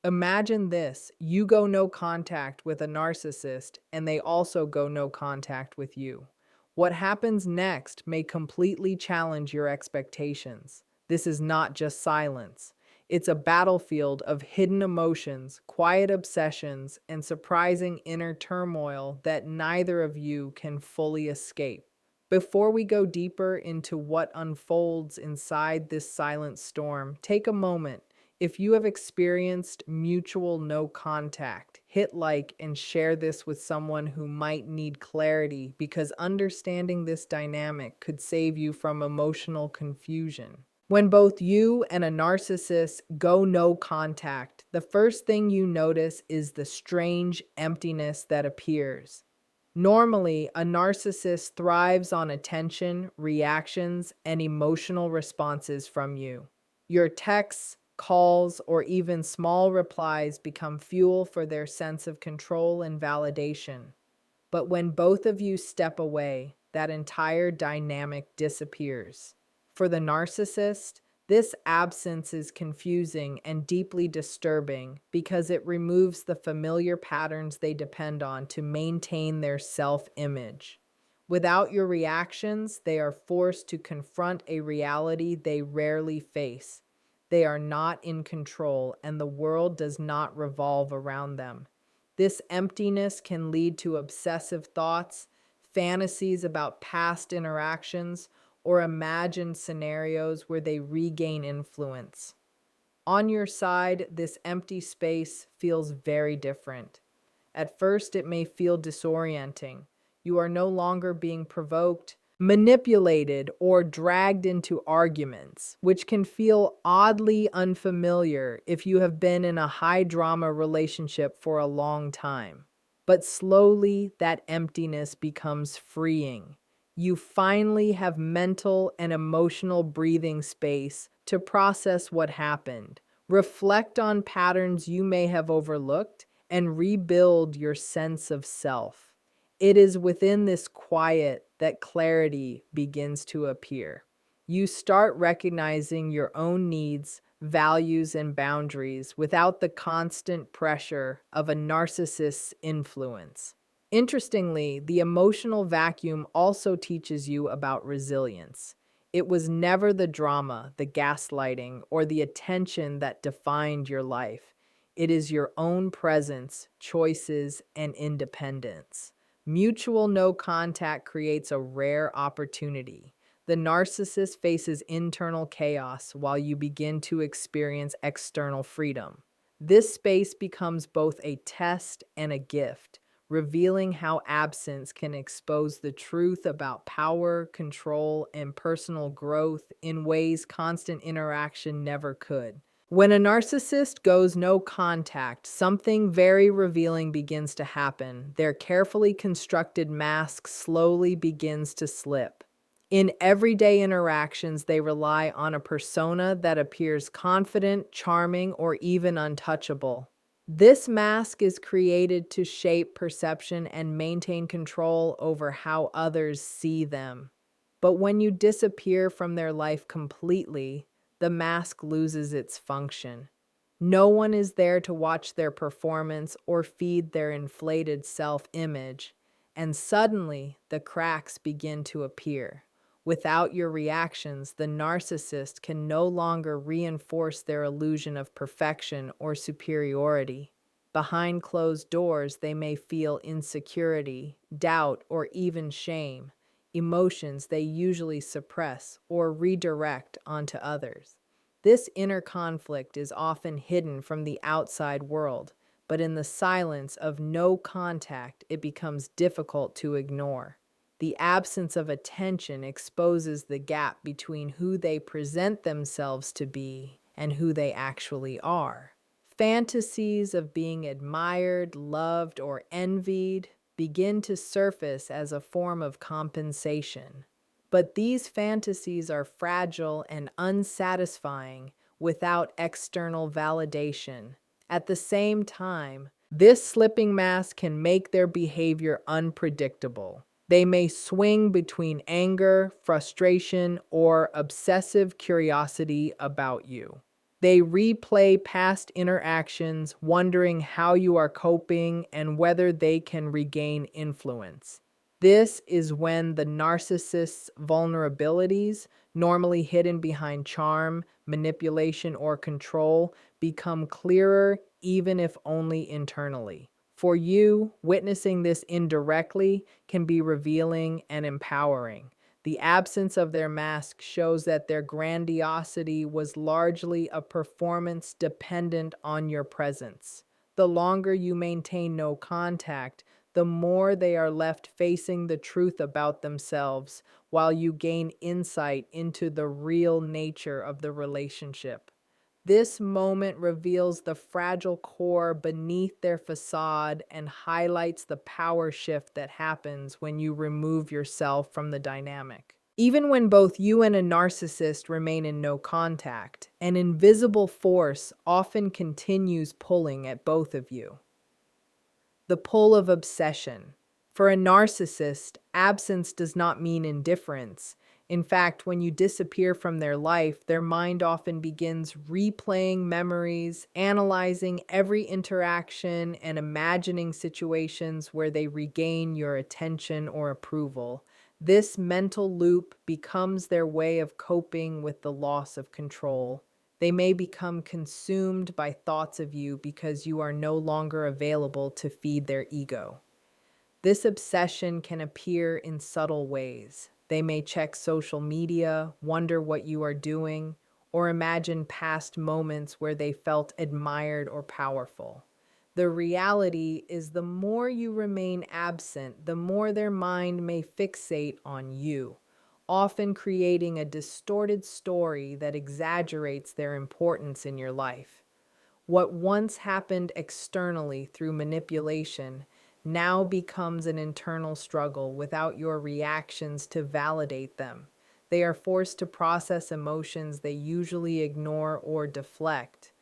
Imagine this: you go no contact with a narcissist, and they also go no contact with you. What happens next may completely challenge your expectations. This is not just silence, it's a battlefield of hidden emotions, quiet obsessions, and surprising inner turmoil that neither of you can fully escape. Before we go deeper into what unfolds inside this silent storm, take a moment. If you have experienced mutual no contact, hit like and share this with someone who might need clarity, because understanding this dynamic could save you from emotional confusion. When both you and a narcissist go no contact, the first thing you notice is the strange emptiness that appears. Normally, a narcissist thrives on attention, reactions, and emotional responses from you. Your texts, calls, or even small replies become fuel for their sense of control and validation. But when both of you step away, that entire dynamic disappears. For the narcissist, this absence is confusing and deeply disturbing because it removes the familiar patterns they depend on to maintain their self-image. Without your reactions, they are forced to confront a reality they rarely face. They are not in control, and the world does not revolve around them. This emptiness can lead to obsessive thoughts, fantasies about past interactions, or imagined scenarios where they regain influence. On your side, this empty space feels very different. At first, it may feel disorienting. You are no longer being provoked, manipulated, or dragged into arguments, which can feel oddly unfamiliar if you have been in a high drama relationship for a long time. But slowly, that emptiness becomes freeing. You finally have mental and emotional breathing space to process what happened, reflect on patterns you may have overlooked, and rebuild your sense of self. It is within this quiet that clarity begins to appear. You start recognizing your own needs, values, and boundaries without the constant pressure of a narcissist's influence. Interestingly, the emotional vacuum also teaches you about resilience. It was never the drama, the gaslighting, or the attention that defined your life. It is your own presence, choices, and independence. Mutual no contact creates a rare opportunity. The narcissist faces internal chaos while you begin to experience external freedom. This space becomes both a test and a gift, revealing how absence can expose the truth about power, control, and personal growth in ways constant interaction never could. When a narcissist goes no contact, something very revealing begins to happen. Their carefully constructed mask slowly begins to slip. In everyday interactions, they rely on a persona that appears confident, charming, or even untouchable. This mask is created to shape perception and maintain control over how others see them. But when you disappear from their life completely, the mask loses its function. No one is there to watch their performance or feed their inflated self-image, and suddenly the cracks begin to appear. Without your reactions, the narcissist can no longer reinforce their illusion of perfection or superiority. Behind closed doors, they may feel insecurity, doubt, or even shame, emotions they usually suppress or redirect onto others. This inner conflict is often hidden from the outside world, but in the silence of no contact, it becomes difficult to ignore. The absence of attention exposes the gap between who they present themselves to be and who they actually are. Fantasies of being admired, loved, or envied begin to surface as a form of compensation. But these fantasies are fragile and unsatisfying without external validation. At the same time, this slipping mask can make their behavior unpredictable. They may swing between anger, frustration, or obsessive curiosity about you. They replay past interactions, wondering how you are coping and whether they can regain influence. This is when the narcissist's vulnerabilities, normally hidden behind charm, manipulation, or control, become clearer, even if only internally. For you, witnessing this indirectly can be revealing and empowering. The absence of their mask shows that their grandiosity was largely a performance dependent on your presence. The longer you maintain no contact, the more they are left facing the truth about themselves while you gain insight into the real nature of the relationship. This moment reveals the fragile core beneath their facade and highlights the power shift that happens when you remove yourself from the dynamic. Even when both you and a narcissist remain in no contact, an invisible force often continues pulling at both of you. The pull of obsession. For a narcissist, absence does not mean indifference. In fact, when you disappear from their life, their mind often begins replaying memories, analyzing every interaction, and imagining situations where they regain your attention or approval. This mental loop becomes their way of coping with the loss of control. They may become consumed by thoughts of you because you are no longer available to feed their ego. This obsession can appear in subtle ways. They may check social media, wonder what you are doing, or imagine past moments where they felt admired or powerful. The reality is the more you remain absent, the more their mind may fixate on you, often creating a distorted story that exaggerates their importance in your life. What once happened externally through manipulation now becomes an internal struggle without your reactions to validate them. They are forced to process emotions they usually ignore or deflect.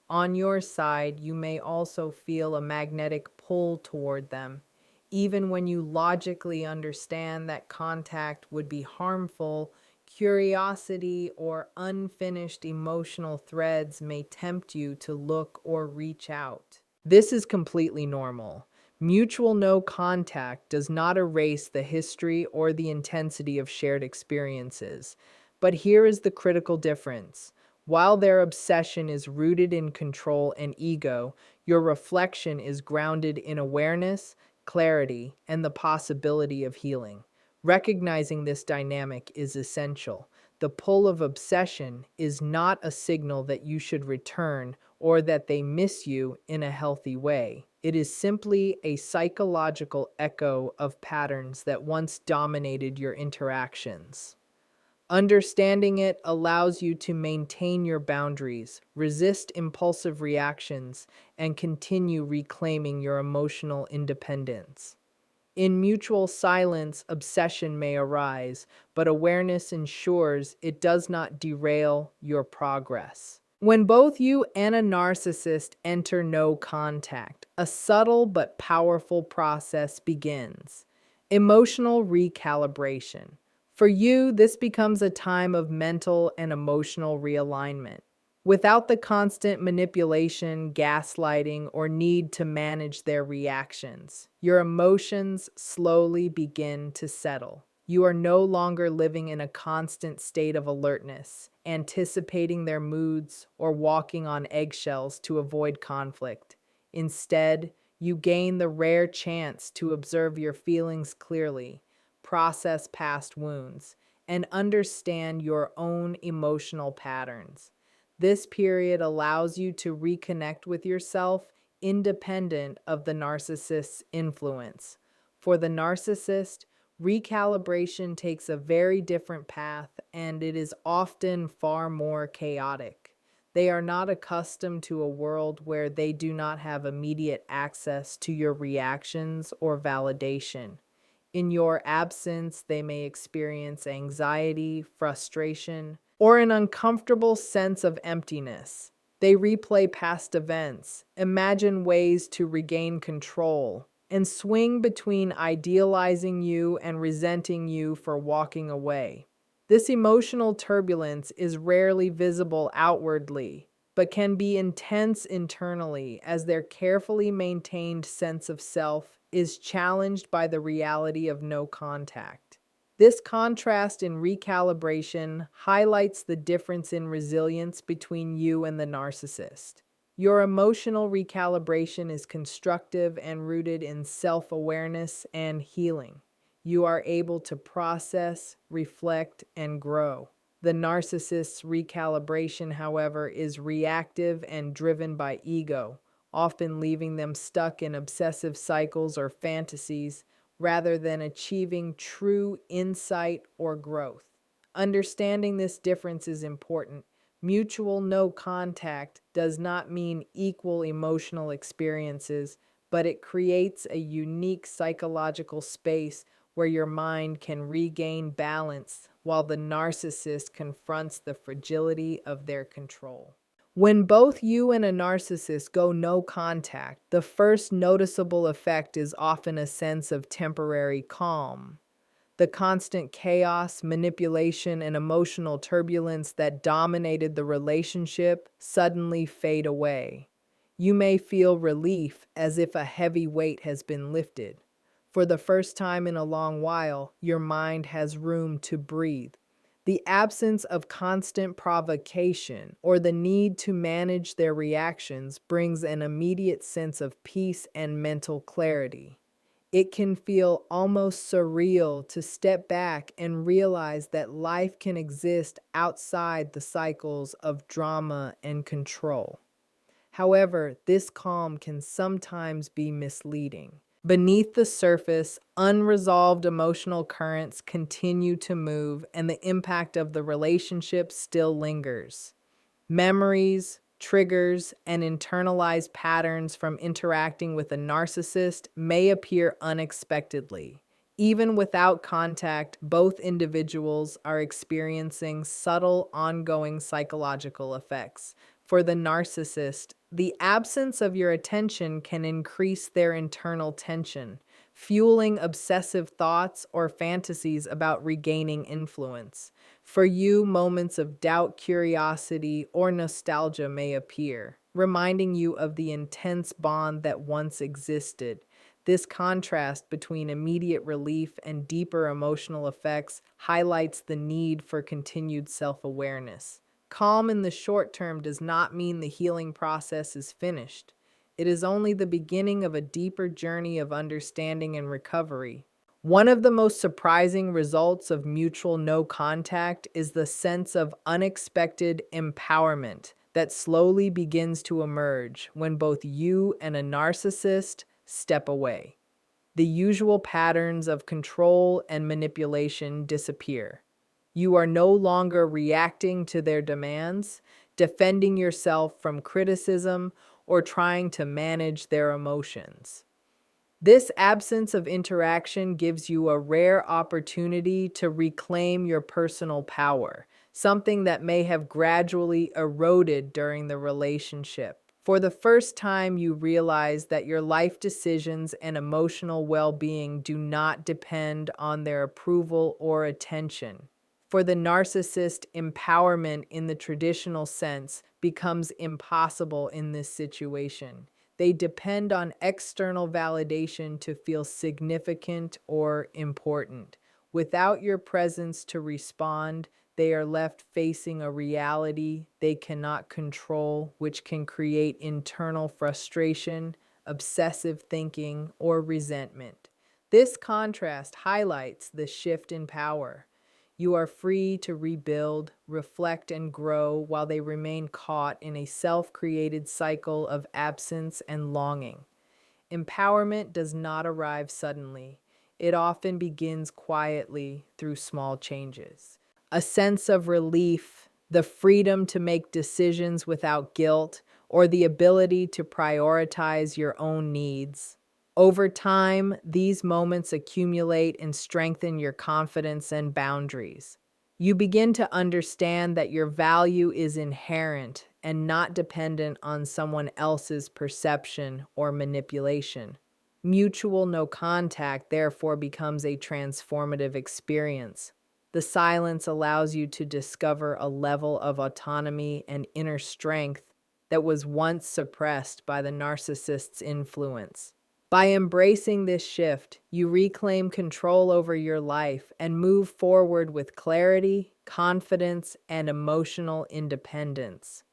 On your side, you may also feel a magnetic pull toward them, even when you logically understand that contact would be harmful. Curiosity or unfinished emotional threads may tempt you to look or reach out. This is completely normal. Mutual no contact does not erase the history or the intensity of shared experiences. But here is the critical difference. While their obsession is rooted in control and ego, your reflection is grounded in awareness, clarity, and the possibility of healing. Recognizing this dynamic is essential. The pull of obsession is not a signal that you should return or that they miss you in a healthy way. It is simply a psychological echo of patterns that once dominated your interactions. Understanding it allows you to maintain your boundaries, resist impulsive reactions, and continue reclaiming your emotional independence. In mutual silence, obsession may arise, but awareness ensures it does not derail your progress. When both you and a narcissist enter no contact, a subtle but powerful process begins. Emotional recalibration. For you, this becomes a time of mental and emotional realignment. Without the constant manipulation, gaslighting, or need to manage their reactions, your emotions slowly begin to settle. You are no longer living in a constant state of alertness, anticipating their moods or walking on eggshells to avoid conflict. Instead, you gain the rare chance to observe your feelings clearly, process past wounds, and understand your own emotional patterns. This period allows you to reconnect with yourself independent of the narcissist's influence. For the narcissist, recalibration takes a very different path and it is often far more chaotic. They are not accustomed to a world where they do not have immediate access to your reactions or validation. In your absence, they may experience anxiety, frustration, or an uncomfortable sense of emptiness. They replay past events, imagine ways to regain control, and swing between idealizing you and resenting you for walking away. This emotional turbulence is rarely visible outwardly, but can be intense internally as their carefully maintained sense of self is challenged by the reality of no contact. This contrast in recalibration highlights the difference in resilience between you and the narcissist. Your emotional recalibration is constructive and rooted in self awareness and healing. You are able to process, reflect, and grow. The narcissist's recalibration, however, is reactive and driven by ego, often leaving them stuck in obsessive cycles or fantasies rather than achieving true insight or growth. Understanding this difference is important. Mutual no contact does not mean equal emotional experiences, but it creates a unique psychological space where your mind can regain balance while the narcissist confronts the fragility of their control. When both you and a narcissist go no contact, the first noticeable effect is often a sense of temporary calm. The constant chaos, manipulation, and emotional turbulence that dominated the relationship suddenly fade away. You may feel relief as if a heavy weight has been lifted. For the first time in a long while, your mind has room to breathe. The absence of constant provocation or the need to manage their reactions brings an immediate sense of peace and mental clarity. It can feel almost surreal to step back and realize that life can exist outside the cycles of drama and control. However, this calm can sometimes be misleading. Beneath the surface, unresolved emotional currents continue to move, and the impact of the relationship still lingers. Memories, triggers, and internalized patterns from interacting with a narcissist may appear unexpectedly. Even without contact, both individuals are experiencing subtle, ongoing psychological effects. For the narcissist, the absence of your attention can increase their internal tension, fueling obsessive thoughts or fantasies about regaining influence. For you, moments of doubt, curiosity, or nostalgia may appear, reminding you of the intense bond that once existed. This contrast between immediate relief and deeper emotional effects highlights the need for continued self-awareness. Calm in the short term does not mean the healing process is finished. It is only the beginning of a deeper journey of understanding and recovery. One of the most surprising results of mutual no contact is the sense of unexpected empowerment that slowly begins to emerge when both you and a narcissist step away. The usual patterns of control and manipulation disappear. You are no longer reacting to their demands, defending yourself from criticism, or trying to manage their emotions. This absence of interaction gives you a rare opportunity to reclaim your personal power, something that may have gradually eroded during the relationship. For the first time, you realize that your life decisions and emotional well-being do not depend on their approval or attention. For the narcissist, empowerment in the traditional sense becomes impossible in this situation. They depend on external validation to feel significant or important. Without your presence to respond, they are left facing a reality they cannot control, which can create internal frustration, obsessive thinking, or resentment. This contrast highlights the shift in power. You are free to rebuild, reflect, and grow while they remain caught in a self-created cycle of absence and longing. Empowerment does not arrive suddenly. It often begins quietly through small changes. A sense of relief, the freedom to make decisions without guilt, or the ability to prioritize your own needs. Over time, these moments accumulate and strengthen your confidence and boundaries. You begin to understand that your value is inherent and not dependent on someone else's perception or manipulation. Mutual no contact, therefore, becomes a transformative experience. The silence allows you to discover a level of autonomy and inner strength that was once suppressed by the narcissist's influence. By embracing this shift, you reclaim control over your life and move forward with clarity, confidence, and emotional independence.